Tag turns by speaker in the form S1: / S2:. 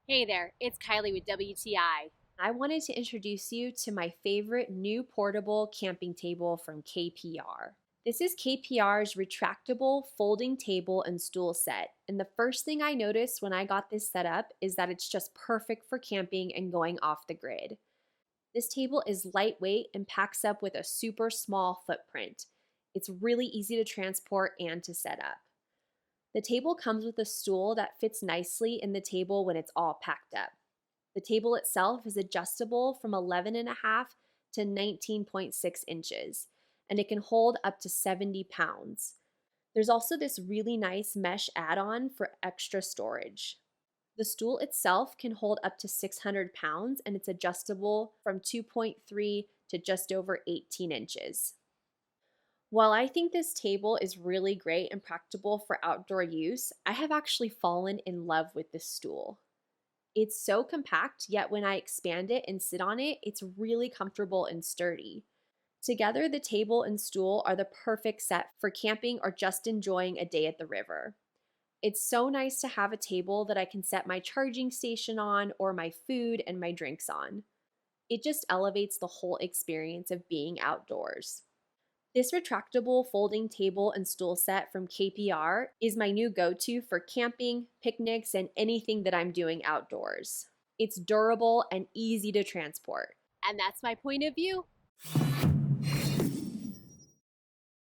S1: Hey there, it's Kylie with WTI.
S2: I wanted to introduce you to my favorite new portable camping table from KPR. This is KPR's retractable folding table and stool set. And the first thing I noticed when I got this set up is that it's just perfect for camping and going off the grid. This table is lightweight and packs up with a super small footprint. It's really easy to transport and to set up. The table comes with a stool that fits nicely in the table when it's all packed up. The table itself is adjustable from 11.5 to 19.6 inches, and it can hold up to 70 pounds. There's also this really nice mesh add-on for extra storage. The stool itself can hold up to 600 pounds, and it's adjustable from 2.3 to just over 18 inches. While I think this table is really great and practical for outdoor use, I have actually fallen in love with this stool. It's so compact, yet when I expand it and sit on it, it's really comfortable and sturdy. Together, the table and stool are the perfect set for camping or just enjoying a day at the river. It's so nice to have a table that I can set my charging station on or my food and my drinks on. It just elevates the whole experience of being outdoors. This retractable folding table and stool set from KPR is my new go-to for camping, picnics, and anything that I'm doing outdoors. It's durable and easy to transport.
S1: And that's my point of view.